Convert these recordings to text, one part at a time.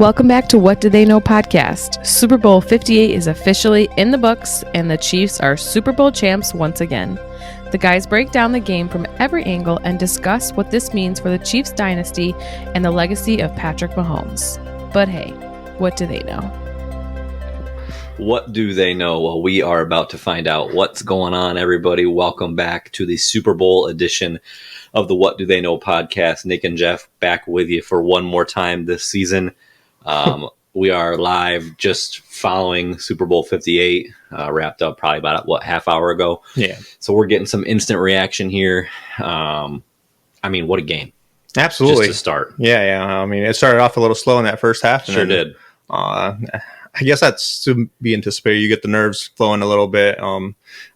Welcome back to What Do They Know podcast. Super Bowl 58 is officially in the books, and the Chiefs are Super Bowl champs once again. The guys break down the game from every angle and discuss what this means for the Chiefs dynasty and the legacy of Patrick Mahomes. But hey, what do they know? What do they know? Well, we are about to find out what's going on, everybody. Welcome back to the Super Bowl edition of the What Do They Know podcast. Nick and Jeff back with you for one more time this season. We are live just following Super Bowl 58, wrapped up probably about, half hour ago? Yeah. So we're getting some instant reaction here. I mean, what a game. Absolutely. Just to start. Yeah. I mean, it started off a little slow in that first half. Sure did. I guess that's to be anticipated. You get the nerves flowing a little bit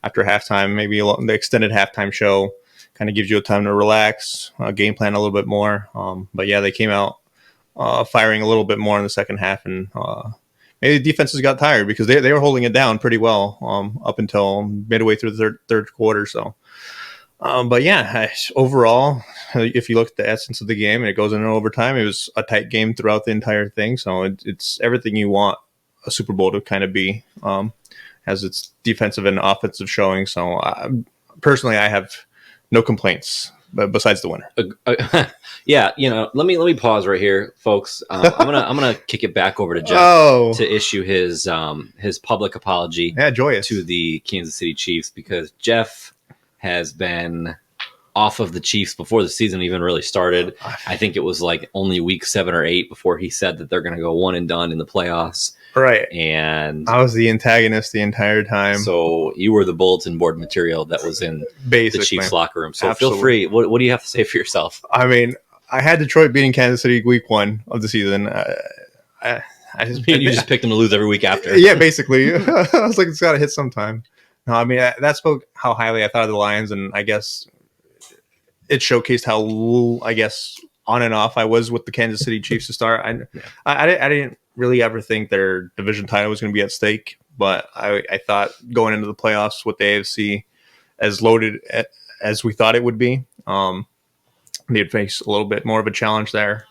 after halftime. Maybe the extended halftime show kind of gives you a time to relax, game plan a little bit more. But yeah, they came out firing a little bit more in the second half, and maybe the defenses got tired because they were holding it down pretty well up until midway through the third quarter. So, but yeah, overall, if you look at the essence of the game and it goes into overtime, it was a tight game throughout the entire thing. So it's everything you want a Super Bowl to kind of be, has its defensive and offensive showing. So personally, I have no complaints. But besides the winner, yeah, let me pause right here, folks. I'm gonna kick it back over to Jeff to issue his public apology. Yeah, joyous to the Kansas City Chiefs, because Jeff has been off of the Chiefs before the season even really started. I think it was like only week 7 or 8 before he said that they're going to go one and done in the playoffs. Right. And I was the antagonist the entire time. So you were the bulletin board material that was in the Chiefs locker room. So Absolutely. Feel free. What do you have to say for yourself? I mean, I had Detroit beating Kansas City week 1 of the season. You just picked them to lose every week after. Yeah, basically. I was like, it's got to hit sometime. No, I mean, that spoke how highly I thought of the Lions, and I guess it showcased how, on and off I was with the Kansas City Chiefs to start. I didn't really ever think their division title was going to be at stake, but I thought going into the playoffs with the AFC as loaded as we thought it would be, they'd face a little bit more of a challenge there.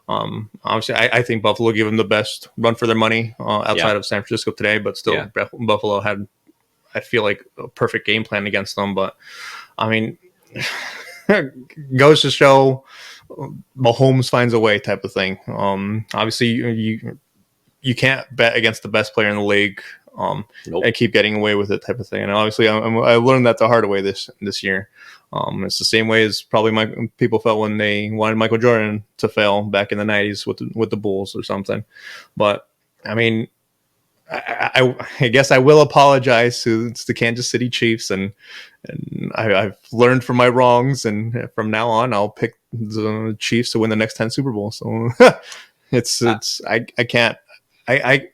Obviously, I think Buffalo gave them the best run for their money outside of San Francisco today, but still Buffalo had, I feel like, a perfect game plan against them. But, I mean, goes to show Mahomes finds a way type of thing. Obviously, you can't bet against the best player in the league and keep getting away with it type of thing. And obviously, I learned that the hard way this year. It's the same way as probably people felt when they wanted Michael Jordan to fail back in the 90s with the Bulls or something. But, I mean, I guess I will apologize to the Kansas City Chiefs, and I've learned from my wrongs, and from now on I'll pick the Chiefs to win the next 10 Super Bowls. So I can't. I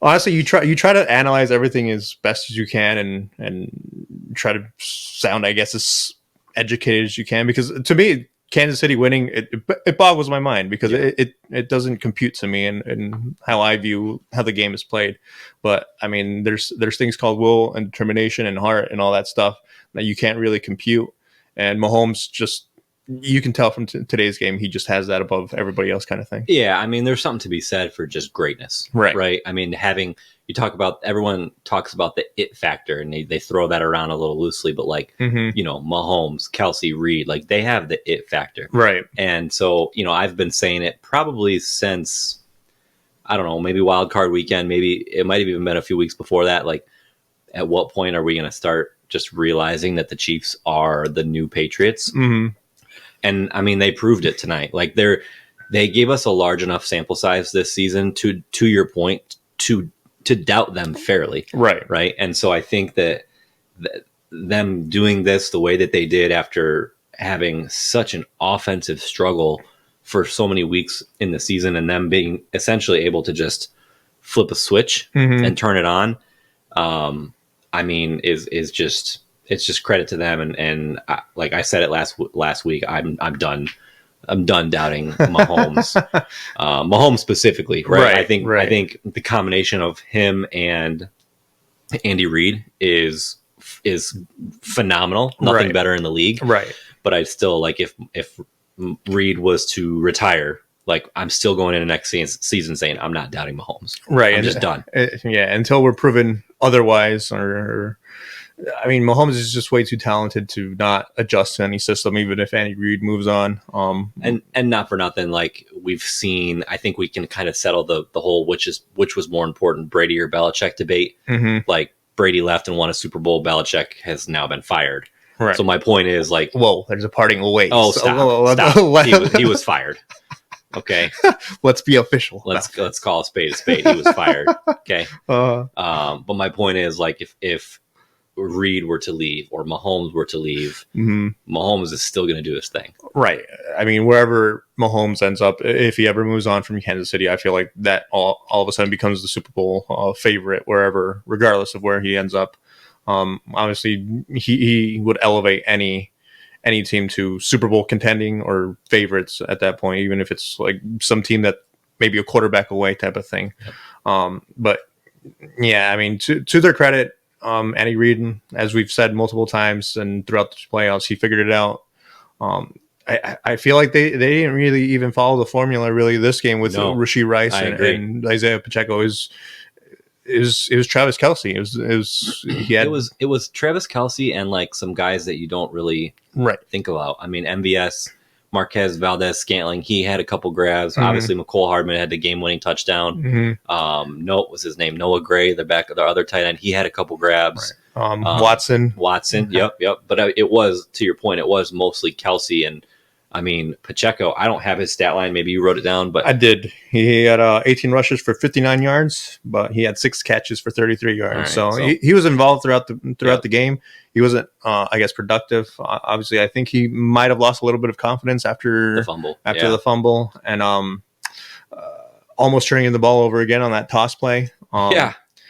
honestly, you try to analyze everything as best as you can, and try to sound, I guess, as educated as you can, because to me, Kansas City winning, it boggles my mind, because it doesn't compute to me and how I view how the game is played. But I mean, there's things called will and determination and heart and all that stuff that you can't really compute. And Mahomes just, you can tell from today's game, he just has that above everybody else kind of thing. Yeah, I mean, there's something to be said for just greatness, right? I mean, everyone talks about the it factor, and they throw that around a little loosely, but Mahomes, Kelsey, Reed, like, they have the it factor, right? And so, I've been saying it probably since, I don't know, maybe wild card weekend, maybe it might have even been a few weeks before that. Like, at what point are we going to start just realizing that the Chiefs are the new Patriots? Mm-hmm. And I mean, they proved it tonight. Like, they gave us a large enough sample size this season to your point, to doubt them fairly. Right. And so I think that them doing this the way that they did, after having such an offensive struggle for so many weeks in the season, and them being essentially able to just flip a switch and turn it on, I mean, is just, it's just credit to them. And like I said it last week, I'm done. I'm done doubting Mahomes. Mahomes specifically, right? I think the combination of him and Andy Reid is phenomenal. Nothing better in the league, right? But I'd still like, if Reid was to retire like I'm still going into next season saying I'm not doubting Mahomes. Right. I'm just done. Yeah, until we're proven otherwise. Or I mean, Mahomes is just way too talented to not adjust to any system, even if Andy Reid moves on. And not for nothing, like we've seen, I think we can kind of settle the whole which was more important, Brady or Belichick debate. Mm-hmm. Like Brady left and won a Super Bowl. Belichick has now been fired. Right. So my point is, like, whoa, there's a parting ways. Oh, stop! He was fired. Okay, let's be official. Let's call a spade a spade. He was fired. Okay. But my point is, like, if Reed were to leave or Mahomes were to leave, mm-hmm. Mahomes is still going to do his thing. Right. I mean, wherever Mahomes ends up, if he ever moves on from Kansas City, I feel like that all of a sudden becomes the Super Bowl favorite wherever, regardless of where he ends up. Obviously, he would elevate any team to Super Bowl contending or favorites at that point, even if it's like some team that maybe a quarterback away type of thing. Yep. But yeah, I mean, to their credit, Andy Reid, as we've said multiple times and throughout the playoffs, he figured it out. I feel like they didn't really even follow the formula really this game with Rashee Rice and Isaiah Pacheco. It was Travis Kelce. It was Travis Kelce and like some guys that you don't really think about. I mean, MVS, Marquez Valdez-Scantling, he had a couple grabs. Mm-hmm. Obviously, McCole Hardman had the game-winning touchdown. Mm-hmm. What was his name? Noah Gray, the other tight end. He had a couple grabs. Right. Watson. Yep. But it was, to your point, it was mostly Kelce and. I mean, Pacheco, I don't have his stat line. Maybe you wrote it down, but I did. He had 18 rushes for 59 yards, but he had 6 catches for 33 yards. Right, so he was involved throughout the game. He wasn't, I guess, productive. Obviously, I think he might have lost a little bit of confidence after the fumble, and almost turning the ball over again on that toss play.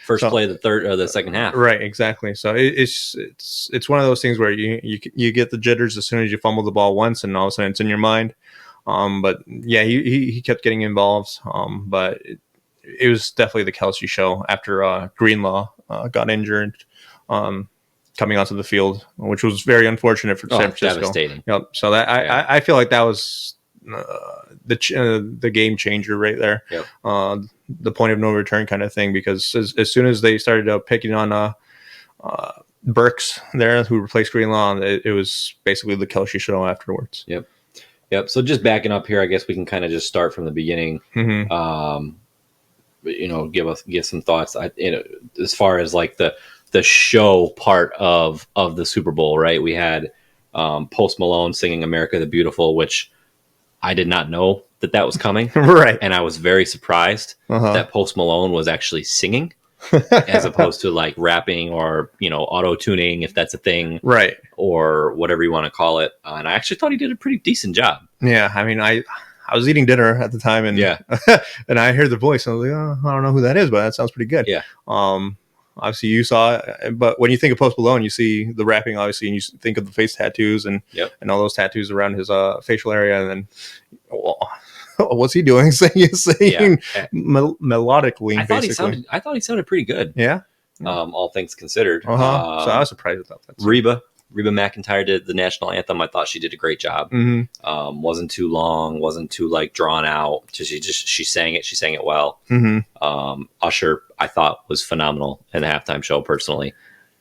First play of the second half. Right, exactly. So it's one of those things where you get the jitters as soon as you fumble the ball once, and all of a sudden it's in your mind. But yeah, he kept getting involved. But it was definitely the Kelce show after Greenlaw got injured, coming onto the field, which was very unfortunate for San Francisco. Devastating. Yep. So that I feel like that was the game changer right there. Yep. The point of no return kind of thing, because as soon as they started picking on Burks there, who replaced Greenlaw, it was basically the Kelce show afterwards. Yep. So just backing up here, I guess we can kind of just start from the beginning. Mm-hmm. Give some thoughts. As far as like the show part of the Super Bowl, right? We had Post Malone singing "America the Beautiful," which I did not know that was coming. Right. And I was very surprised that Post Malone was actually singing as opposed to like rapping or, auto-tuning, if that's a thing. Right. Or whatever you want to call it. And I actually thought he did a pretty decent job. Yeah. I mean, I was eating dinner at the time and and I heard the voice and I was like, I don't know who that is, but that sounds pretty good. Yeah. Obviously you saw it, but when you think of Post Malone, you see the rapping, obviously, and you think of the face tattoos and all those tattoos around his facial area. And then, what's he doing? Singing melodically. I thought he sounded pretty good. Yeah. All things considered. So I was surprised about that. Reba McEntire did the national anthem. I thought she did a great job. Mm-hmm. Wasn't too long, wasn't too like drawn out. She sang it. She sang it well. Mm-hmm. Usher, I thought, was phenomenal in the halftime show. Personally,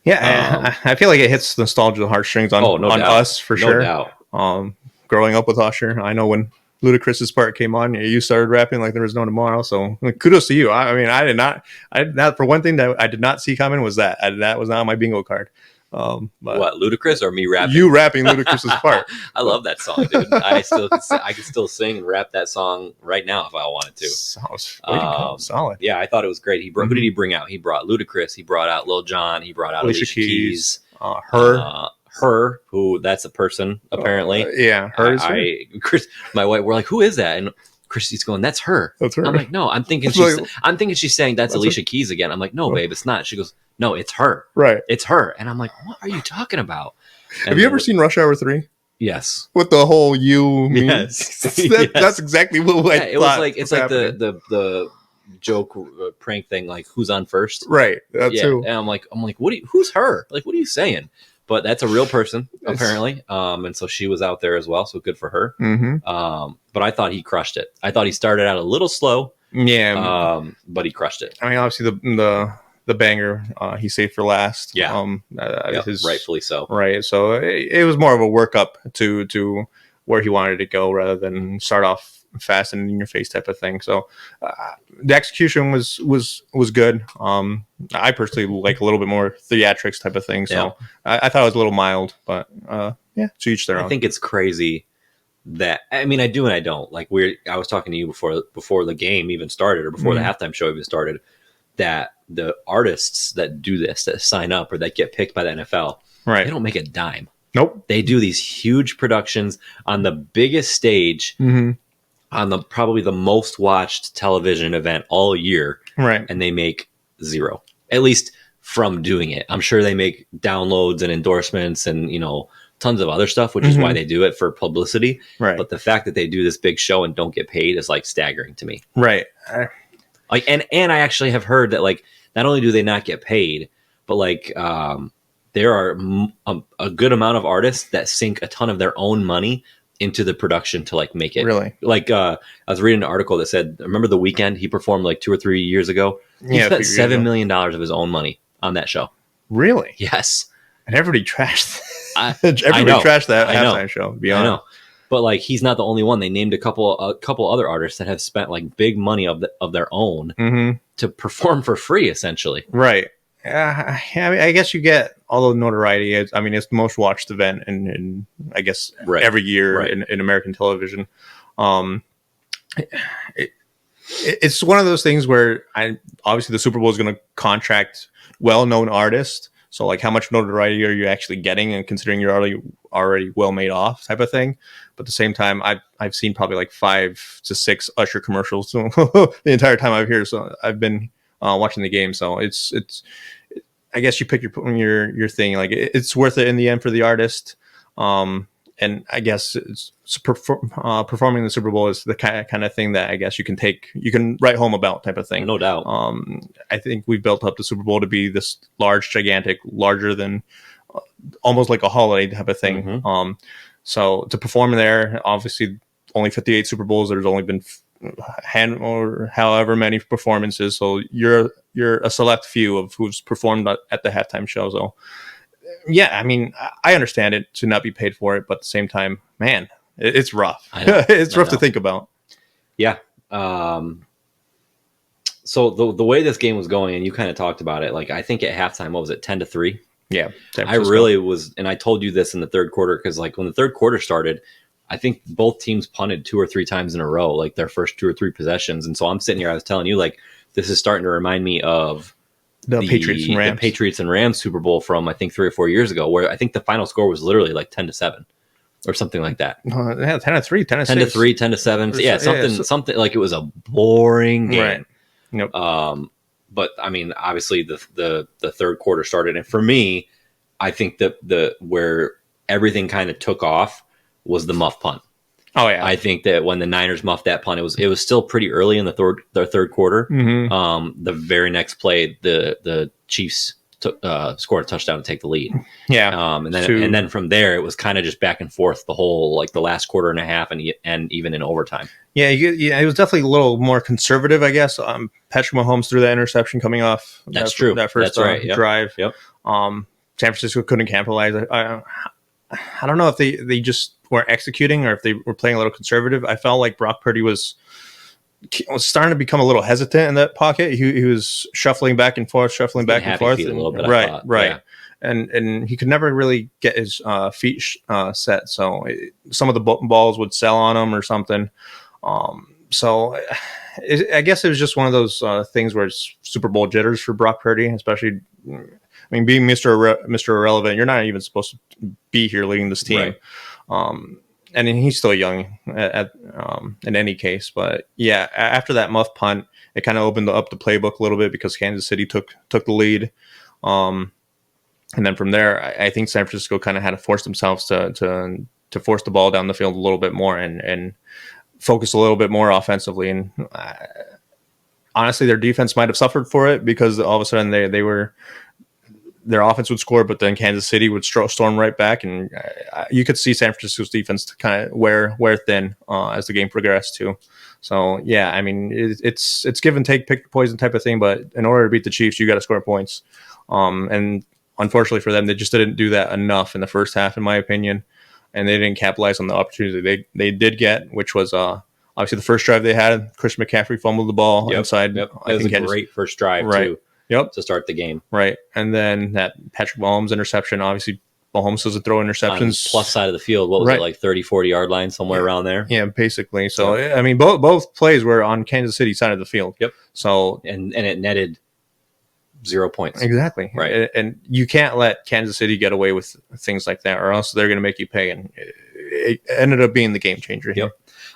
I feel like it hits nostalgia heartstrings on us for sure. No doubt. Growing up with Usher, I know when Ludacris's part came on, you started rapping like there was no tomorrow. So kudos to you. I mean, I did not. For one thing that I did not see coming was that was not on my bingo card. What, Ludacris or me rapping? You rapping Ludacris's part. I love that song, dude. I could still sing and rap that song right now if I wanted to. Solid. Yeah, I thought it was great. Who did he bring out? He brought Ludacris. He brought out Lil Jon. He brought out Alicia Keys. Her, who that's a person apparently. Chris, my wife, we're like, who is that? And Christy's going, that's her. That's her. I'm like, no, I'm thinking she's saying that's Alicia Keys again. I'm like, no, babe, it's not. She goes, no, it's her. Right. It's her. And I'm like, what are you talking about? And have you ever seen Rush Hour 3? Yes. With the whole you me? Yes. That's exactly what I it was like. It's like the joke prank thing, like who's on first. Right. That too. And I'm like, who's her? Like, what are you saying? but that's a real person apparently. And so she was out there as well. So good for her. But I thought he crushed it. I thought he started out a little slow. Yeah. But he crushed it. I mean, obviously the banger he saved for last. Yeah. Rightfully so. Right. So it was more of a workup to where he wanted to go rather than start off fast and in your face type of thing. So the execution was good. I personally like a little bit more theatrics type of thing. So I thought it was a little mild, but to each their own. I think it's crazy that, I mean, I do and I don't. Like I was talking to you before the game even started, or before the halftime show even started, that the artists that do this, that sign up or that get picked by the NFL, they don't make a dime. Nope. They do these huge productions on the biggest stage, on probably the most watched television event all year, and they make zero, at least from doing it. I'm sure they make downloads and endorsements and tons of other stuff, which is why they do it, for publicity. But the fact that they do this big show and don't get paid is like staggering to me. Like, and I actually have heard that, like, not only do they not get paid, but like there are a good amount of artists that sink a ton of their own money into the production to like make it. Really? Like I was reading an article that said, remember The Weeknd? He performed like 2 or 3 years ago. He spent $7 million of his own money on that show. Really? Yes. And everybody trashed. Trashed that halftime show. To be honest. I know. But like, he's not the only one. They named a couple other artists that have spent like big money of their own to perform for free, essentially. Right. I mean, I guess you get all the notoriety. I mean, it's the most watched event in I guess every year in American television. It's one of those things where obviously the Super Bowl is going to contract well-known artists. So like, how much notoriety are you actually getting, and considering you're already well made off type of thing. But at the same time, I've seen probably like 5 to 6 Usher commercials the entire time I'm here. So I've been watching the game. So it's I guess you pick your thing. Like, it's worth it in the end for the artist. And I guess performing the Super Bowl is the kind of thing that I guess you can write home about, type of thing. No doubt. I think we've built up the Super Bowl to be this gigantic, larger than almost like a holiday type of thing. So to perform there, obviously only 58 Super Bowls. There's only been or however many performances. So you're a select few of who's performed at the halftime show. So yeah, I mean, I understand it to not be paid for it, but at the same time, man, it's rough. It's rough to think about. Yeah. So the way this game was going, and you kind of talked about it, like, I think at halftime, what was it, 10-3? Yeah. I really was, and I told you this in the third quarter, because like when the third quarter started, I think both teams punted 2 or 3 times in a row, like their first 2 or 3 possessions. And so I'm sitting here, I was telling you, like, this is starting to remind me of the Patriots and Rams Super Bowl from, I think, 3 or 4 years ago, where I think the final score was literally like 10-7 or something like that. 10-3, 10-6. 10-3, 10-7. Yeah, something like, it was a boring game. Right. Yep. But I mean, obviously the third quarter started, and for me, I think that where everything kind of took off was the muff punt. Oh yeah, I think that when the Niners muffed that punt, it was still pretty early in the third quarter. The very next play, the Chiefs scored a touchdown to take the lead. Yeah, and then from there, it was kind of just back and forth the whole, like, the last quarter and a half, and even in overtime. Yeah, it was definitely a little more conservative, I guess. Patrick Mahomes threw that interception coming off. That's true. That first drive. Yep. San Francisco couldn't capitalize. I don't know if they just weren't executing or if they were playing a little conservative. I felt like Brock Purdy was starting to become a little hesitant in that pocket. He was shuffling back and forth. A little bit, right. Yeah. And he could never really get his feet set. So some of the balls would sell on him or something. So I guess it was just one of those things where it's Super Bowl jitters for Brock Purdy, especially. I mean, being Mr. Irrelevant, you're not even supposed to be here leading this team. Right. And he's still young in any case. But yeah, after that muff punt, it kind of opened up the playbook a little bit because Kansas City took the lead. And then from there, I think San Francisco kind of had to force themselves to force the ball down the field a little bit more and focus a little bit more offensively. And honestly, their defense might have suffered for it because all of a sudden they were their offense would score, but then Kansas City would storm right back, and you could see San Francisco's defense to kind of wear thin as the game progressed too. So yeah, I mean it's give and take, pick your poison type of thing. But in order to beat the Chiefs, you got to score points, and unfortunately for them, they just didn't do that enough in the first half, in my opinion, and they didn't capitalize on the opportunity they did get, which was obviously the first drive they had. Christian McCaffrey fumbled the ball inside. Yep. That was a great first drive too. Yep. To start the game. Right. And then that Patrick Mahomes interception, obviously Mahomes doesn't throw interceptions. On plus side of the field, what was it, like 30, 40 yard line, somewhere around there? Yeah, basically. So, I mean, both plays were on Kansas City side of the field. Yep. So and it netted 0 points. Exactly. Right. And you can't let Kansas City get away with things like that, or else they're going to make you pay. And it ended up being the game changer here. Yep.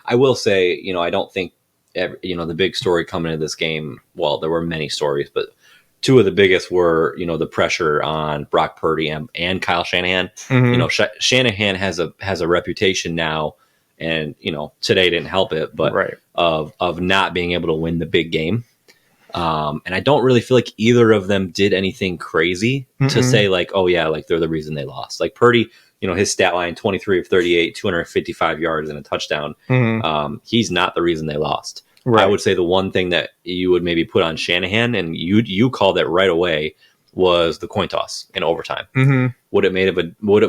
I will say, I don't think, the big story coming into this game, well, there were many stories, but two of the biggest were, the pressure on Brock Purdy and Kyle Shanahan. Mm-hmm. Shanahan has a reputation now, and today didn't help it, but of not being able to win the big game. And I don't really feel like either of them did anything crazy to say like, oh yeah, like they're the reason they lost. Like Purdy, his stat line 23 of 38, 255 yards and a touchdown. Mm-hmm. He's not the reason they lost. Right. I would say the one thing that you would maybe put on Shanahan, and you called it right away, was the coin toss in overtime. Mm-hmm. Would it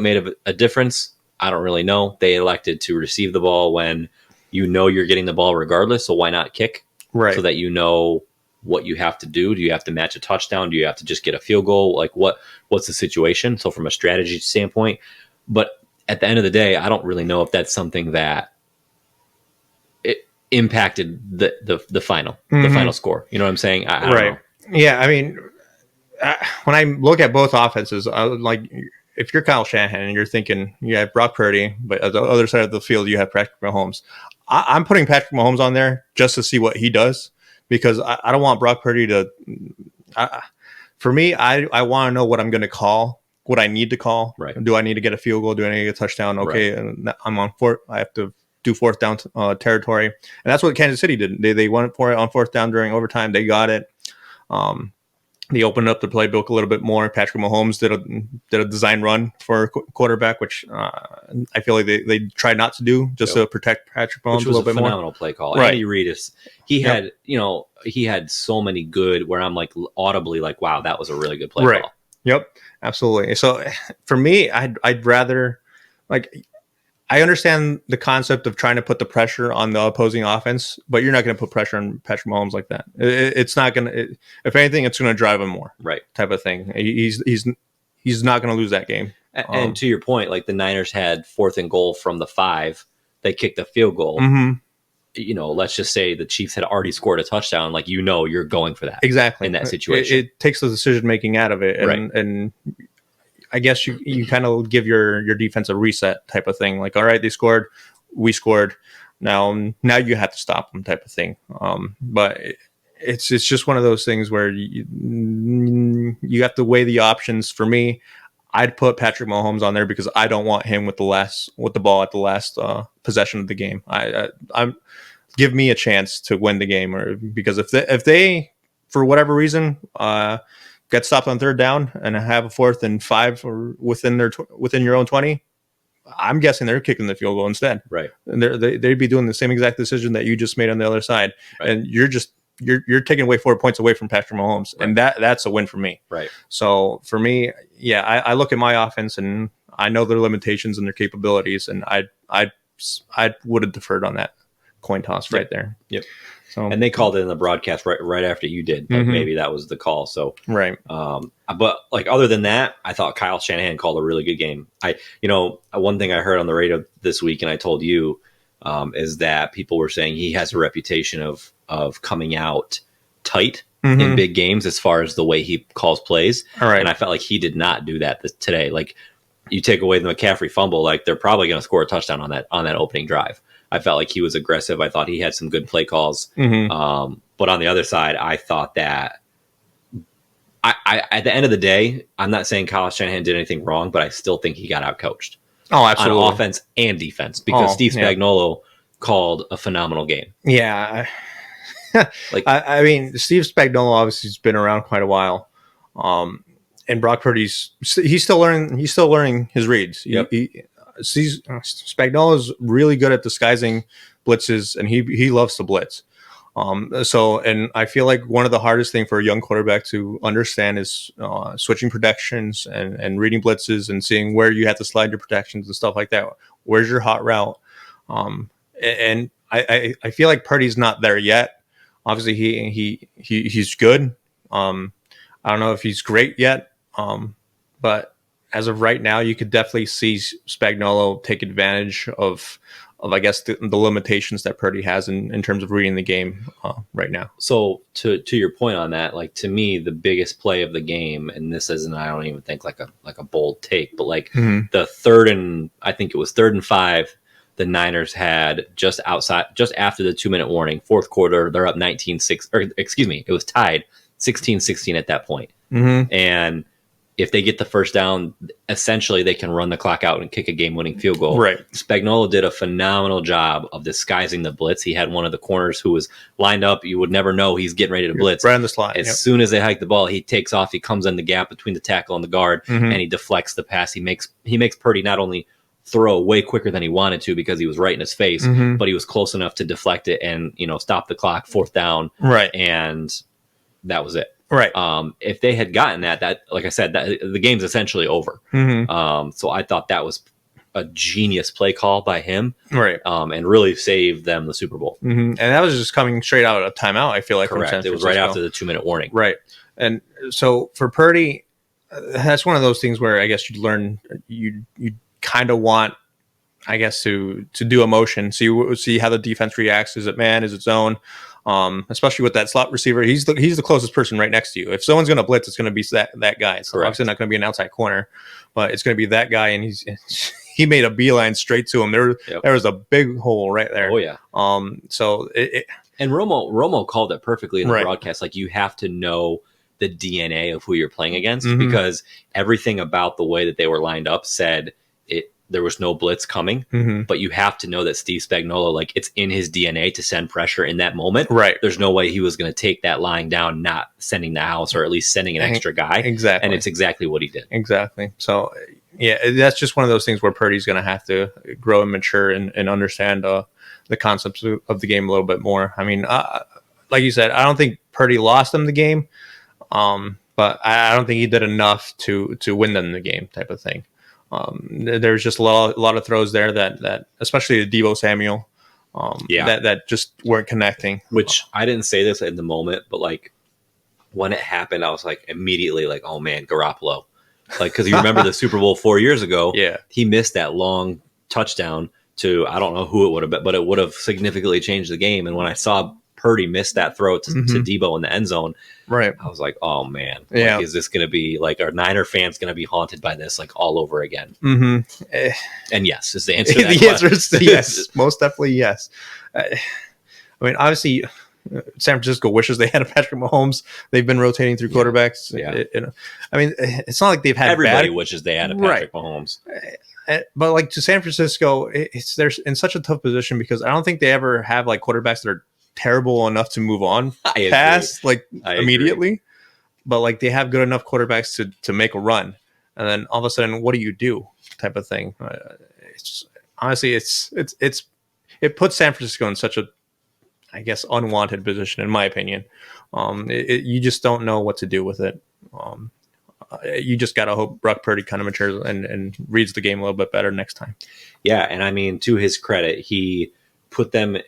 made a difference? I don't really know. They elected to receive the ball when you're getting the ball regardless. So why not kick? Right. So that what you have to do. Do you have to match a touchdown? Do you have to just get a field goal? Like what's the situation? So from a strategy standpoint, but at the end of the day, I don't really know if that's something that impacted the final score. You know what I'm saying? I don't know. Yeah, I mean, when I look at both offenses, like if you're Kyle Shanahan and you're thinking you have Brock Purdy, but at the other side of the field you have Patrick Mahomes. I'm putting Patrick Mahomes on there just to see what he does, because I don't want Brock Purdy to. For me, I want to know what I'm going to call, what I need to call. Right? Do I need to get a field goal? Do I need to get a touchdown? Okay, and I'm on fourth. I have to do fourth down territory, and that's what Kansas City did. They went for it on fourth down during overtime. They got it. They opened up the playbook a little bit more. Patrick Mahomes did a design run for quarterback, which I feel like they tried not to do, just to protect Patrick Mahomes a little bit more. Phenomenal play call. Right. Andy Reid he had so many good where I'm like audibly like, wow, that was a really good play call. Yep, absolutely. So for me, I'd rather like. I understand the concept of trying to put the pressure on the opposing offense, but you're not going to put pressure on Patrick Mahomes like that. It's not going to. If anything, it's going to drive him more. Right. Type of thing. He's not going to lose that game. And to your point, like the Niners had 4th and goal from the 5. They kicked the field goal. Mm-hmm. Let's just say the Chiefs had already scored a touchdown. Like you're going for that exactly in that situation. It takes the decision making out of it, and I guess you kind of give your defense a reset type of thing. Like, all right, they scored, we scored. Now you have to stop them type of thing. But it's just one of those things where you have to weigh the options. For me, I'd put Patrick Mahomes on there because I don't want him with the ball at the last possession of the game. I'm give me a chance to win the game, or because if they for whatever reason get stopped on 3rd down and have a 4th and 5 or within your own 20, I'm guessing they're kicking the field goal instead. Right. And they'd be doing the same exact decision that you just made on the other side. Right. And you're taking away 4 points away from Patrick Mahomes. Right. And that's a win for me. Right. So for me, yeah, I look at my offense and I know their limitations and their capabilities, and I would have deferred on that coin toss right there. Yep. So, and they called it in the broadcast right after you did. Like maybe that was the call. So right. But like other than that, I thought Kyle Shanahan called a really good game. One thing I heard on the radio this week, and I told you, is that people were saying he has a reputation of coming out tight in big games as far as the way he calls plays. All right. And I felt like he did not do that today. Like you take away the McCaffrey fumble, like they're probably going to score a touchdown on that opening drive. I felt like he was aggressive. I thought he had some good play calls. But on the other side, I thought that I at the end of the day, I'm not saying Kyle Shanahan did anything wrong, but I still think he got outcoached. Oh, absolutely. On offense and defense, because Steve Spagnuolo called a phenomenal game. Yeah. I mean, Steve Spagnuolo obviously has been around quite a while. and Brock Purdy's he's still learning his reads. Yep. He sees Spagnuolo's really good at disguising blitzes, and he loves to blitz. And I feel like one of the hardest thing for a young quarterback to understand is switching protections and reading blitzes and seeing where you have to slide your protections and stuff like that. Where's your hot route? And I feel like Purdy's not there yet. Obviously, he's good. I don't know if he's great yet, but as of right now, you could definitely see Spagnuolo take advantage of I guess the limitations that Purdy has in terms of reading the game right now. So to your point on that, like to me, the biggest play of the game, and this isn't, I don't even think like a bold take, but like the I think it was 3rd and 5, the Niners had just after the 2-minute warning, fourth quarter, they're up 19-6, or excuse me, it was tied 16-16 at that point. And if they get the first down, essentially they can run the clock out and kick a game-winning field goal. Right. Spagnuolo did a phenomenal job of disguising the blitz. He had one of the corners who was lined up. You would never know he's getting ready to blitz. Right on the slot. As soon as they hike the ball, he takes off. He comes in the gap between the tackle and the guard, and he deflects the pass. He makes Purdy not only throw way quicker than he wanted to because he was right in his face, but he was close enough to deflect it and stop the clock, 4th down. Right. And that was it. Right. If they had gotten that, like I said, that the game's essentially over. So I thought that was a genius play call by him. Right. And really saved them the Super Bowl. And that was just coming straight out of a timeout, I feel like. Correct. It was right after the 2-minute warning. Right. And so for Purdy, that's one of those things where I guess you kind of want, I guess, to do a motion, see how the defense reacts. Is it man? Is it zone? Especially with that slot receiver, he's the closest person right next to you. If someone's going to blitz, it's going to be that guy. It's obviously not going to be an outside corner, but it's going to be that guy. And he made a beeline straight to him. There was a big hole right there. Oh yeah. And Romo called it perfectly in the broadcast. Like, you have to know the DNA of who you're playing against, because everything about the way that they were lined up said there was no blitz coming, but you have to know that Steve Spagnuolo, like, it's in his DNA to send pressure in that moment. Right. There's no way he was going to take that lying down, not sending the house, or at least sending an extra guy. Exactly. And it's exactly what he did. Exactly. So, yeah, that's just one of those things where Purdy's going to have to grow and mature and understand the concepts of the game a little bit more. I mean, like you said, I don't think Purdy lost them the game, but I don't think he did enough to win them the game, type of thing. There's just a lot of throws there that especially the Deebo Samuel, that just weren't connecting. Which, I didn't say this in the moment, but like when it happened, I was like immediately like, oh man, Garoppolo, like, because you remember the Super Bowl 4 years ago, he missed that long touchdown to, I don't know who it would have been, but it would have significantly changed the game. And when I saw Purdy miss that throw to Deebo in the end zone, right, I was like, oh man, like, is this going to be like, our Niner fans going to be haunted by this like all over again? And yes is the answer to that. The answer is yes, most definitely yes. I mean, obviously San Francisco wishes they had a Patrick Mahomes. They've been rotating through quarterbacks. I mean, it's not like they've had everybody wishes they had a Patrick Mahomes. But like, to San Francisco, they're in such a tough position because I don't think they ever have like quarterbacks that are terrible enough to move on past immediately, but like they have good enough quarterbacks to make a run, and then all of a sudden, what do you do, type of thing. Honestly, it puts San Francisco in such a, I guess, unwanted position, in my opinion. You just don't know what to do with it. You just gotta hope Brock Purdy kind of matures and reads the game a little bit better next time. Yeah, and I mean, to his credit, he put them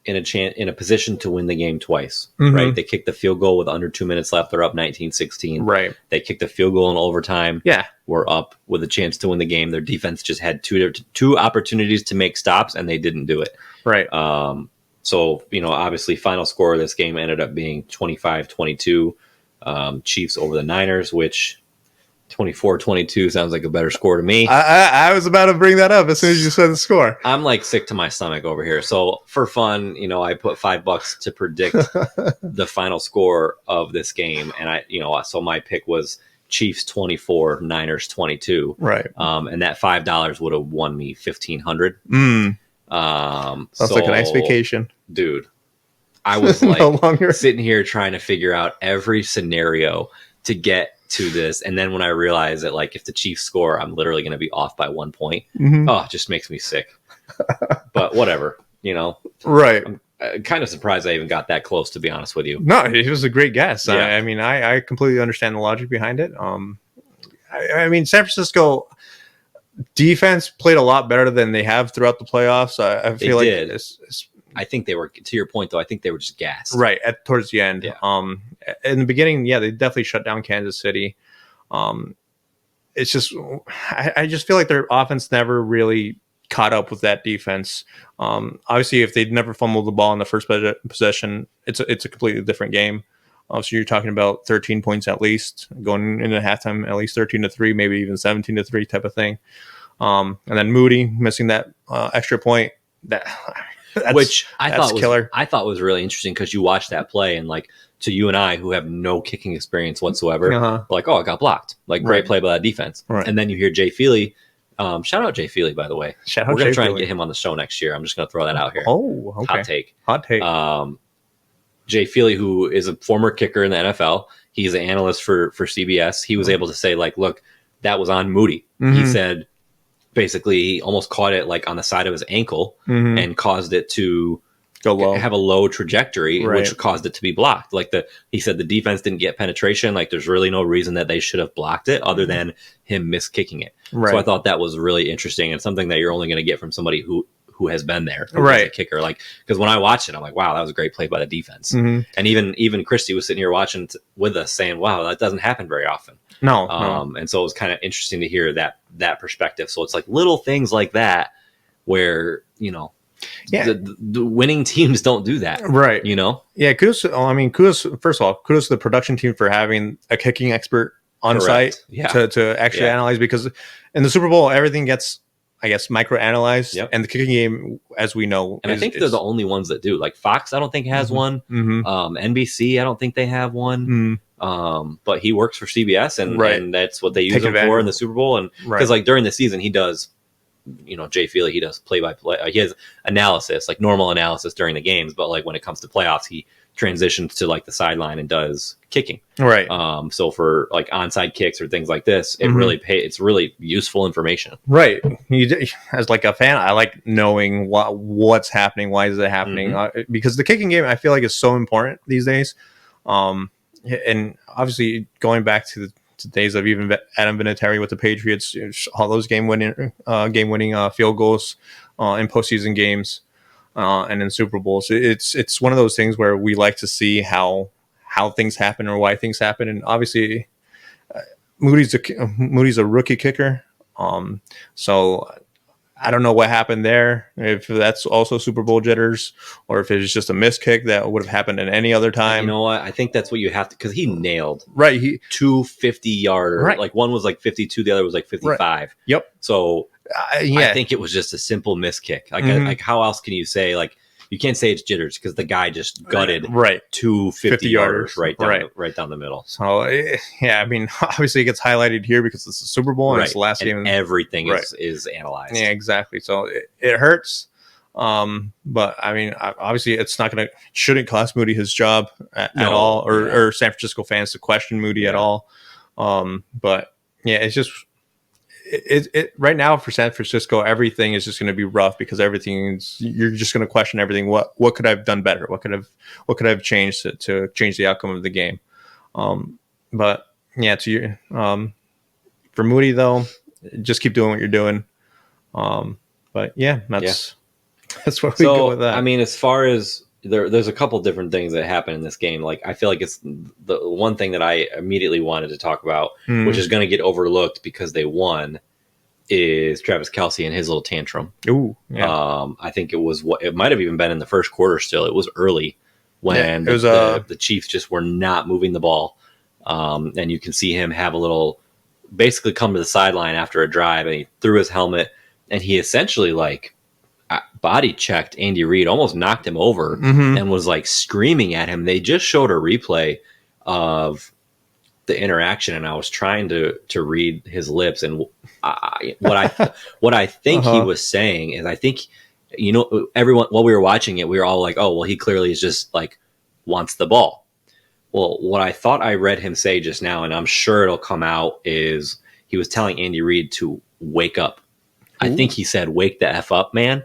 in a position to win the game twice, right? They kicked the field goal with under 2 minutes left. They're up 19-16. Right. They kicked the field goal in overtime. Yeah. We're up with a chance to win the game. Their defense just had two opportunities to make stops, and they didn't do it. Right. So, obviously, final score of this game ended up being 25-22, Chiefs over the Niners, which 24-22 sounds like a better score to me. I was about to bring that up as soon as you said the score. I'm like sick to my stomach over here. So for fun, I put $5 to predict the final score of this game. And so my pick was Chiefs 24, Niners 22. Right. And that $5 would have won me $1,500. Sounds like a nice vacation. Dude, I was like sitting here trying to figure out every scenario to get to this. And then when I realize that, like, if the Chiefs score, I'm literally going to be off by 1 point. It just makes me sick. But whatever, Right. I'm kind of surprised I even got that close, to be honest with you. No, it was a great guess. Yeah. I mean, I completely understand the logic behind it. I mean, San Francisco defense played a lot better than they have throughout the playoffs. I feel like I think they were, to your point though, I think they were just gassed. Right, towards the end. Yeah. In the beginning, they definitely shut down Kansas City. It's just, I just feel like their offense never really caught up with that defense. Obviously, if they'd never fumbled the ball in the first possession, it's a completely different game. So you're talking about 13 points at least going into halftime, at least 13-3, maybe even 17-3 type of thing. And then Moody missing that extra point, which I thought killer. I thought was really interesting because you watch that play and, like, to you and I who have no kicking experience whatsoever, like, oh, it got blocked. Like, great play by that defense. Right. And then you hear Jay Feely. Shout out Jay Feely, by the way. We're going to try and get him on the show next year. I'm just going to throw that out here. Oh, okay. Hot take. Jay Feely, who is a former kicker in the NFL, he's an analyst for CBS. He was able to say, like, look, that was on Moody. He said, basically, he almost caught it, like, on the side of his ankle and caused it to go low, have a low trajectory, which caused it to be blocked. Like, he said the defense didn't get penetration. Like, there's really no reason that they should have blocked it other than him miskicking it. Right. So I thought that was really interesting and something that you're only going to get from somebody who has been there, right? A kicker, like, because when I watched it, I'm like, wow, that was a great play by the defense. And even Christy was sitting here watching with us, saying, wow, that doesn't happen very often. No. And so it was kind of interesting to hear that perspective. So it's like little things like that where the winning teams don't do that, right? Yeah. Kudos. First of all, kudos to the production team for having a kicking expert on site to actually analyze, because in the Super Bowl everything gets, I guess, micro-analyzed, and the kicking game, as we know, and I think they're the only ones that do. Like Fox, I don't think has one. NBC, I don't think they have one. But he works for CBS, and that's what they use him for in the Super Bowl. And because like during the season, he does, Jay Feely, he does play-by-play. He has analysis, like normal analysis during the games, but like when it comes to playoffs, he transitions to like the sideline and does kicking. Right. So for like onside kicks or things like this, it it's really useful information. Right. As like a fan, I like knowing what's happening. Why is it happening? Because the kicking game, I feel like, is so important these days. And obviously going back to the days of even Adam Vinatieri with the Patriots, all those game-winning field goals in postseason games. And in Super Bowls, it's one of those things where we like to see how things happen or why things happen. And obviously, Moody's a rookie kicker, so I don't know what happened there. If that's also Super Bowl jitters, or if it's just a missed kick that would have happened at any other time. You know what? I think that's what you have to, because he nailed he 2 50-yarder. Like one was like 52, the other was like 55. Right. Yep. So. I think it was just a simple miss kick. Like how else can you say, like, you can't say it's jitters because the guy just gutted 2 50-yarders right down the middle. So yeah, I mean, obviously it gets highlighted here because it's the Super Bowl and it's the last game. Everything is analyzed. Yeah, exactly. So it hurts. But I mean, obviously it's shouldn't cost Moody his job at all, or San Francisco fans to question Moody at all. But yeah, it's just. It right now for San Francisco, everything is just going to be rough because you're just going to question everything. What could I have done better? What could I have changed to change the outcome of the game? But yeah, for Moody though, just keep doing what you're doing. But yeah, that's where we go with that. I mean, as far as there's a couple different things that happen in this game. Like, I feel like it's the one thing that I immediately wanted to talk about, which is going to get overlooked because they won, is Travis Kelce and his little tantrum. Ooh, yeah. I think it might have even been in the first quarter still. It was early when the Chiefs just were not moving the ball. And you can see him have a little, basically come to the sideline after a drive, and he threw his helmet, and he essentially body checked Andy Reid, almost knocked him over, and was like screaming at him. They just showed a replay of the interaction, and I was trying to read his lips, and what I think he was saying is, I think, everyone, while we were watching it, we were all like, oh well, he clearly is just like wants the ball. Well, what I thought I read him say just now, and I'm sure it'll come out, is he was telling Andy Reid to wake up. Ooh. I think he said, "Wake the F up, man."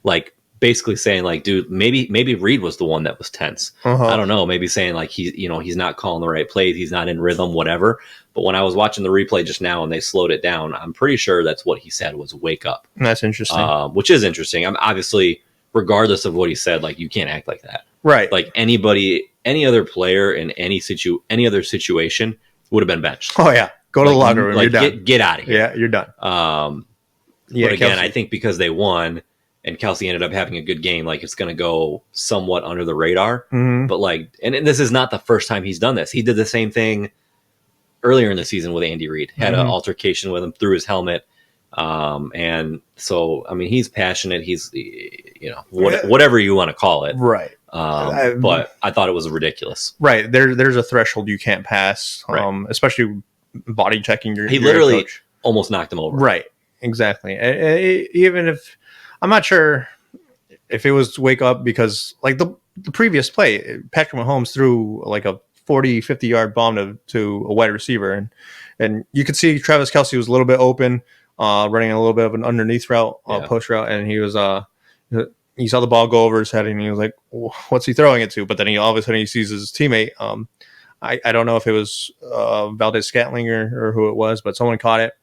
Like, basically saying, like, dude, maybe Reid was the one that was tense. I don't know. Maybe saying, like, he's not calling the right plays. He's not in rhythm, whatever. But when I was watching the replay just now and they slowed it down, I'm pretty sure that's what he said was wake up. That's interesting. Which is interesting. I'm obviously, regardless of what he said, like, you can't act like that. Right. Like, any other player in any other situation would have been benched. Oh, yeah. Go to the locker room. Like, you're done. Get out of here. Yeah, you're done. But again, Kelce. I think because they won and Kelce ended up having a good game, like, it's going to go somewhat under the radar. Mm-hmm. But, like, and this is not the first time he's done this. He did the same thing earlier in the season with Andy Reid. Had an altercation with him, threw his helmet. And so, I mean, he's passionate. He's, whatever you want to call it. Right. But I thought it was ridiculous. Right. There's a threshold you can't pass, right. Especially body checking your He literally coach. Almost knocked him over. Right. Exactly. Even if, I'm not sure if it was wake up because, like, the previous play, Patrick Mahomes threw like a 40, 50-yard bomb to a wide receiver. And you could see Travis Kelce was a little bit open, running a little bit of an underneath route, post route. And he was, he saw the ball go over his head and he was like, what's he throwing it to? But then all of a sudden he sees his teammate. I don't know if it was Valdez Scantling or who it was, but someone caught it.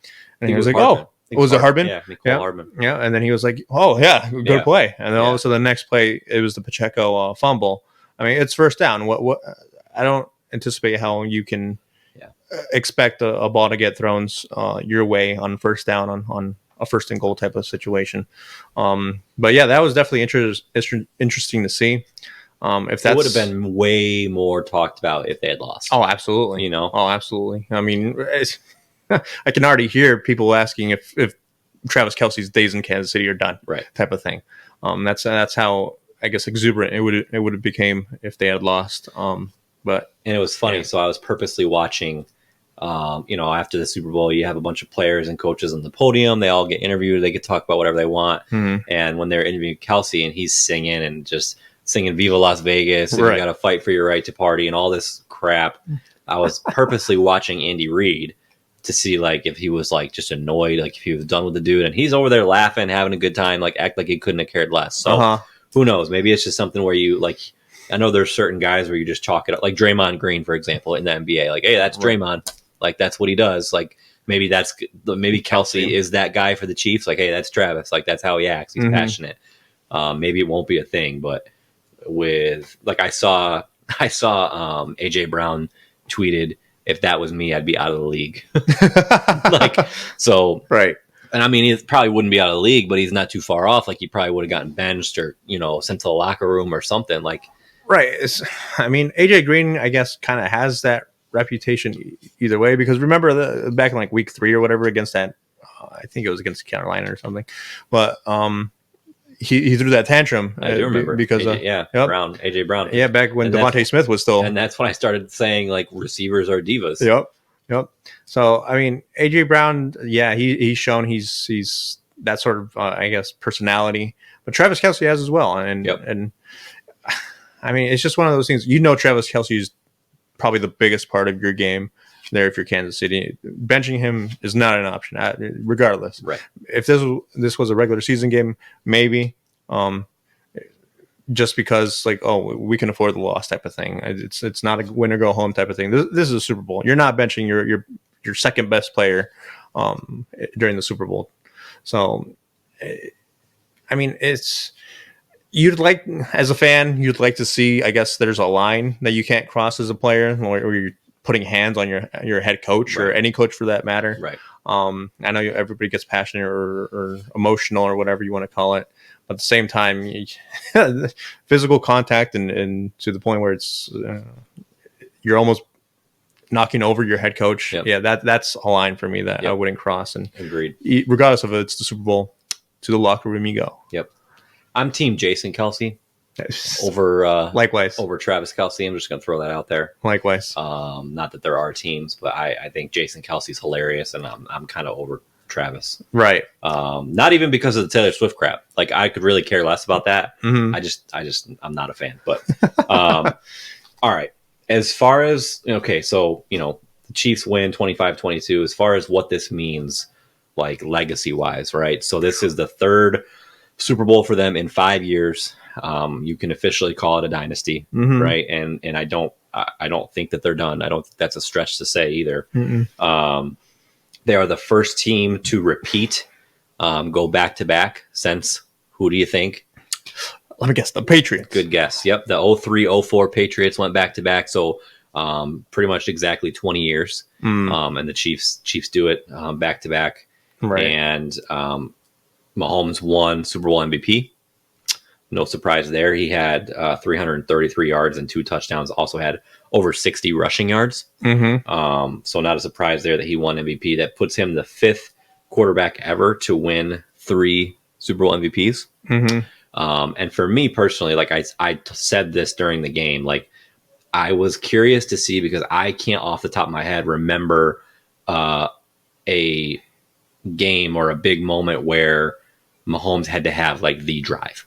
And he was like, Harbin. Was it Harbin? Yeah, Nicole Harbin. Yeah, and then he was like, oh, yeah, good play. And then all of a sudden the next play, it was the Pacheco fumble. I mean, it's first down. What? I don't anticipate how you can expect a ball to get thrown your way on first down on a first and goal type of situation. But yeah, that was definitely interesting to see. If that would have been way more talked about if they had lost. Oh, absolutely. Oh, absolutely. I mean, I can already hear people asking if Travis Kelce's days in Kansas City are done, right? Type of thing. That's how, I guess, exuberant it would have became if they had lost. But it was funny. Yeah. So I was purposely watching. After the Super Bowl, you have a bunch of players and coaches on the podium. They all get interviewed. They get to talk about whatever they want. Mm-hmm. And when they're interviewing Kelce and he's singing and just singing "Viva Las Vegas" and you got to fight for your right to party and all this crap, I was purposely watching Andy Reid to see, like, if he was, like, just annoyed, like, if he was done with the dude. And he's over there laughing, having a good time, like, act like he couldn't have cared less. So who knows? Maybe it's just something where you, like, I know there's certain guys where you just chalk it up, like Draymond Green, for example, in the NBA. Like, hey, that's Draymond. Like, that's what he does. Like, maybe Kelce is that guy for the Chiefs. Like, hey, that's Travis. Like, that's how he acts. He's passionate. Maybe it won't be a thing, but with, like, I saw AJ Brown tweeted, if that was me, I'd be out of the league. Like, so, right. And I mean, he probably wouldn't be out of the league, but he's not too far off. Like, he probably would have gotten benched or, sent to the locker room or something. Like, right. I mean, AJ Green, I guess, kind of has that reputation either way, because remember back in like week 3 or whatever against that, I think it was against Carolina or something, but he threw that tantrum. I do remember because AJ Brown. Yeah, back when Devontae Smith was still, and that's when I started saying, like, receivers are divas. Yep. So I mean, AJ Brown, he's shown he's that sort of I guess personality, but Travis Kelce has as well, and I mean, it's just one of those things. Travis Kelce is probably the biggest part of your game there if you're Kansas City. Benching him is not an option, regardless. Right. If this was a regular season game, maybe, just because, like, oh, we can afford the loss type of thing. It's not a win or go home type of thing. This is a Super Bowl. You're not benching your second best player during the Super Bowl. So, I mean, as a fan, you'd like to see, I guess, there's a line that you can't cross as a player, or you're putting hands on your head coach or any coach for that matter. Right. I know everybody gets passionate or emotional or whatever you want to call it, but at the same time, physical contact and to the point where it's you're almost knocking over your head coach. Yep. Yeah, that's a line for me that I wouldn't cross. And agreed. Regardless of it's the Super Bowl, to the locker room you go. Yep. I'm team Jason Kelce over likewise over Travis Kelce. I'm just going to throw that out there. Likewise. Not that there are teams, but I think Jason Kelce's hilarious, and I'm kind of over Travis. Right. Not even because of the Taylor Swift crap. Like, I could really care less about that. Mm-hmm. I'm not a fan. But all right. as far as okay, so the Chiefs win 25-22. As far as what this means, like legacy wise, right? So this is the third Super Bowl for them in 5 years. You can officially call it a dynasty, right? And I don't think that they're done. I don't think that's a stretch to say either. They are the first team to repeat, go back to back since, who do you think? Let me guess, the Patriots. Good guess. Yep, the 03-04 Patriots went back to back, so pretty much exactly 20 years. And the Chiefs do it back to back. Right. And Mahomes won Super Bowl MVP. No surprise there. He had 333 yards and 2 touchdowns. Also had over 60 rushing yards. So not a surprise there that he won MVP. That puts him the 5th quarterback ever to win 3 Super Bowl MVPs. And for me personally, like I said this during the game, like I was curious to see, because I can't off the top of my head remember a game or a big moment where Mahomes had to have like the drive.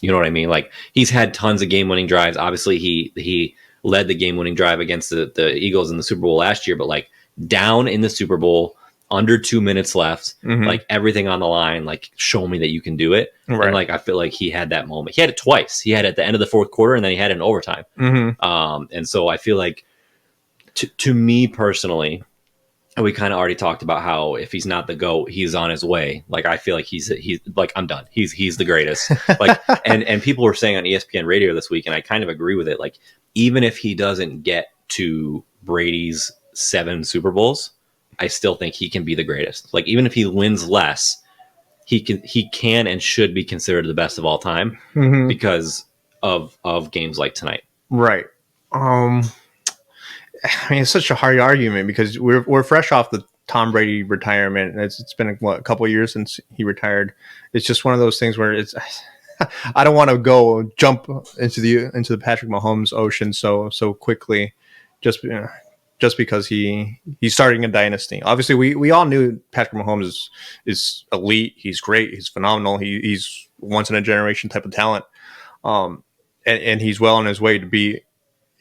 You know what I mean? Like he's had tons of game-winning drives. Obviously, he led the game-winning drive against the Eagles in the Super Bowl last year, but like down in the Super Bowl, under 2 minutes left, like everything on the line, like show me that you can do it. Right. And like I feel like he had that moment. He had it twice. He had it at the end of the 4th quarter, and then he had it in overtime. And so I feel like to me personally, and we kind of already talked about how if he's not the GOAT, he's on his way. Like I feel like he's like, I'm done. He's the greatest. Like and people were saying on ESPN radio this week, and I kind of agree with it. Like even if he doesn't get to Brady's 7 Super Bowls, I still think he can be the greatest. Like even if he wins less, he can and should be considered the best of all time because of games like tonight. Right. I mean, it's such a hard argument because we're fresh off the Tom Brady retirement. It's been a couple of years since he retired. It's just one of those things where it's I don't want to jump into the Patrick Mahomes ocean so quickly, just because he's starting a dynasty. Obviously, we all knew Patrick Mahomes is elite. He's great. He's phenomenal. He's once in a generation type of talent. And he's well on his way to be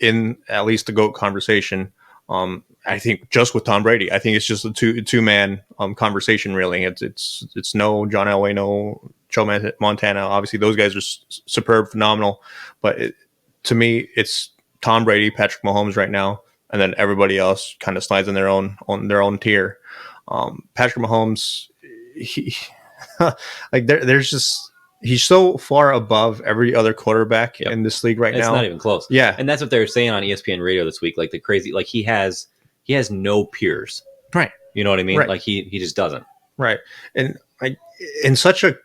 in at least the GOAT conversation. I think just with Tom Brady, I think it's just a two man conversation. Really, it's no John Elway, no Joe Montana. Obviously, those guys are superb, phenomenal. But to me, it's Tom Brady, Patrick Mahomes right now, and then everybody else kind of slides on their own tier. Patrick Mahomes, he like there's just. He's so far above every other quarterback in this league right now. It's not even close. Yeah. And that's what they were saying on ESPN radio this week. Like the crazy, like he has no peers. Right. You know what I mean? Right. Like he just doesn't. Right. And like in such a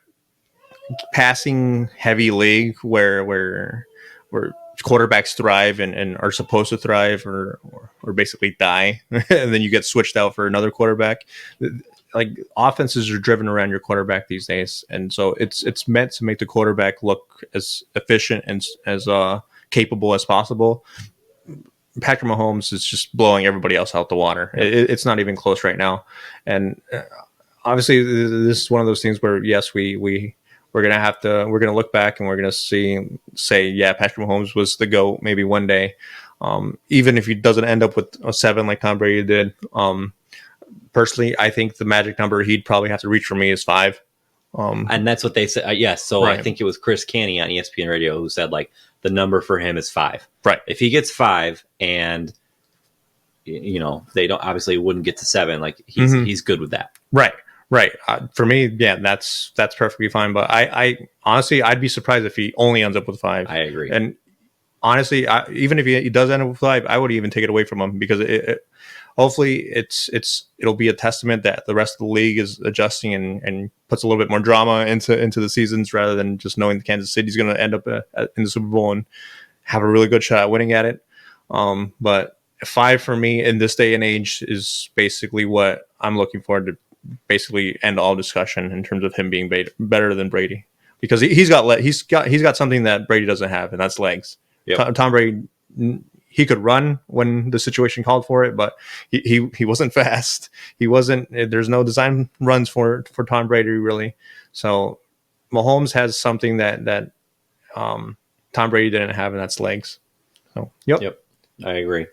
passing heavy league where quarterbacks thrive and are supposed to thrive or basically die, and then you get switched out for another quarterback. Like offenses are driven around your quarterback these days, and so it's meant to make the quarterback look as efficient and as capable as possible. Patrick Mahomes is just blowing everybody else out the water. It's not even close right now, and obviously this is one of those things where yes, we're gonna look back and we're gonna say yeah, Patrick Mahomes was the GOAT maybe one day, even if he doesn't end up with a 7 like Tom Brady did. Personally, I think the magic number he'd probably have to reach for me is 5. And that's what they said. Yes. So right. I think it was Chris Canny on ESPN radio who said like the number for him is 5. Right. If he gets 5 and they don't obviously wouldn't get to 7, like he's good with that. Right. Right. For me, yeah, that's perfectly fine. But I honestly, I'd be surprised if he only ends up with 5. I agree. And honestly, even if he does end up with 5, I would even take it away from him because hopefully it'll be a testament that the rest of the league is adjusting and puts a little bit more drama into the seasons rather than just knowing that Kansas City's going to end up in the Super Bowl and have a really good shot at winning at it. But 5 for me in this day and age is basically what I'm looking for to basically end all discussion in terms of him being better than Brady, because he's got something that Brady doesn't have, and that's legs. Yep. Tom Brady, he could run when the situation called for it, but he wasn't fast. There's no design runs for Tom Brady really. So Mahomes has something that Tom Brady didn't have, and that's legs. So yep. I agree.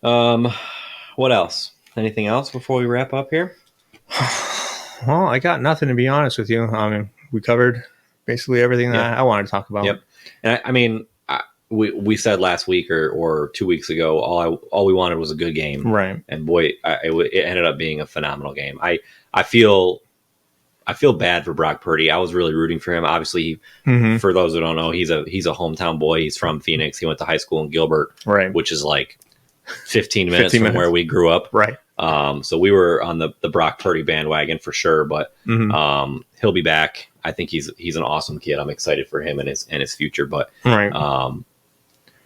What else? Anything else before we wrap up here? Well, I got nothing, to be honest with you. I mean, we covered basically everything that I wanted to talk about. Yep. And I mean, we said last week or 2 weeks ago, all we wanted was a good game, right? And boy, it ended up being a phenomenal game. I feel bad for Brock Purdy. I was really rooting for him. Obviously, for those who don't know, he's a hometown boy. He's from Phoenix. He went to high school in Gilbert, right? Which is like 15 minutes from where we grew up, right? So we were on the Brock Purdy bandwagon for sure. But he'll be back. I think he's an awesome kid. I'm excited for him and his future. But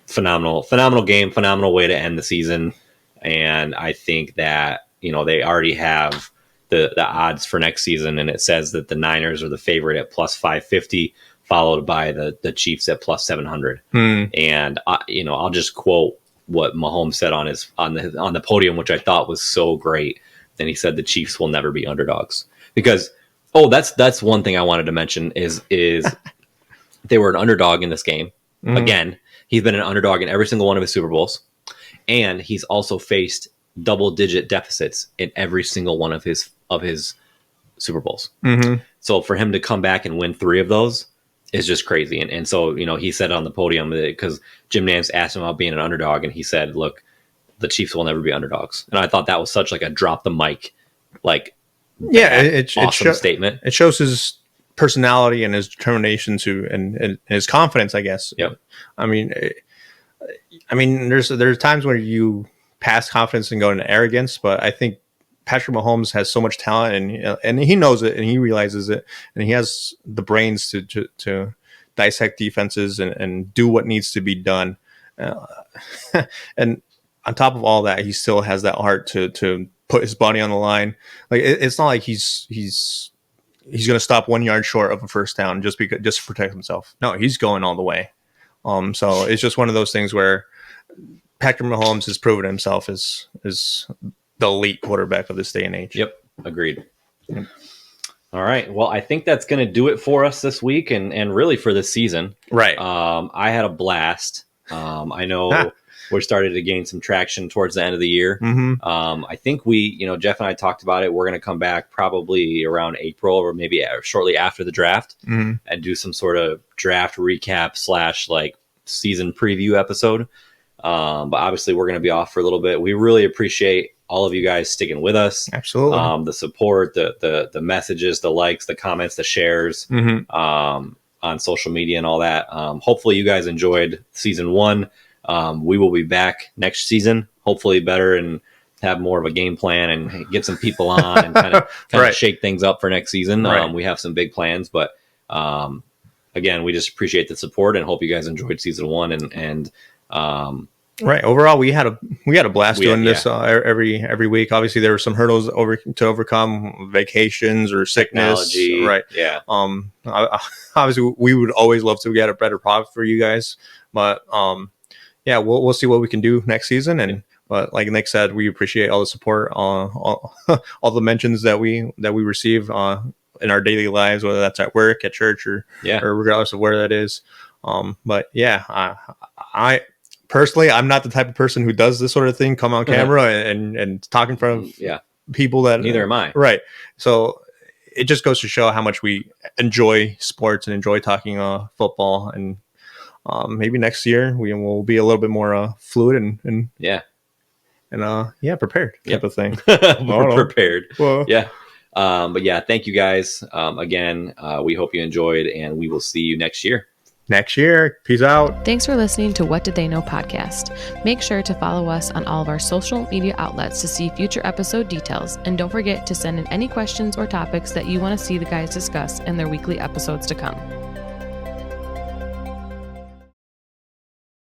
phenomenal game, phenomenal way to end the season. And I think that, they already have the odds for next season, and it says that the Niners are the favorite at plus 550, followed by the Chiefs at plus 700. And I'll just quote what Mahomes said on the podium, which I thought was so great. And he said the Chiefs will never be underdogs, because that's one thing I wanted to mention is they were an underdog in this game. Again, he's been an underdog in every single one of his Super Bowls, and he's also faced double-digit deficits in every single one of his Super Bowls. So for him to come back and win 3 of those is just crazy. And so, he said on the podium, because Jim Nantz asked him about being an underdog, and he said, look, the Chiefs will never be underdogs. And I thought that was such like a drop the mic, like, awesome statement. It shows his personality and his determination and his confidence, I guess. Yep. I mean, there's times where you pass confidence and go into arrogance, but I think Patrick Mahomes has so much talent, and he knows it, and he realizes it, and he has the brains to dissect defenses and do what needs to be done. And on top of all that, he still has that heart to put his body on the line. Like it's not like he's going to stop 1 yard short of a first down just to protect himself. No, he's going all the way. So it's just one of those things where Patrick Mahomes has proven himself as the elite quarterback of this day and age. Yep, agreed. Yep. All right. Well, I think that's going to do it for us this week and really for this season. Right. I had a blast. I know we're starting to gain some traction towards the end of the year. I think Jeff and I talked about it. We're going to come back probably around April or maybe shortly after the draft and do some sort of draft recap / like season preview episode. But obviously we're going to be off for a little bit. We really appreciate all of you guys sticking with us. Absolutely. The support, the messages, the likes, the comments, the shares on social media and all that. Hopefully you guys enjoyed season 1. We will be back next season, hopefully better and have more of a game plan and get some people on and kind of shake things up for next season. We have some big plans, but again, we just appreciate the support and hope you guys enjoyed season 1 and right. Overall, we had a blast doing this every week. Obviously, there were some hurdles to overcome, vacations or sickness. Technology, right. Yeah. Obviously, we would always love to get a better product for you guys, but we'll see what we can do next season. But like Nick said, we appreciate all the support, all the mentions that we receive in our daily lives, whether that's at work, at church, or regardless of where that is. But yeah, I personally, I'm not the type of person who does this sort of thing, come on camera and talk in front of people that neither am I. Right. So it just goes to show how much we enjoy sports and enjoy talking football. And maybe next year we will be a little bit more fluid and prepared type of thing. We're prepared. Well, yeah. But yeah, thank you guys. Again, we hope you enjoyed, and we will see you next year. Peace out. Thanks for listening to What Did They Know podcast. Make sure to follow us on all of our social media outlets to see future episode details. And don't forget to send in any questions or topics that you want to see the guys discuss in their weekly episodes to come.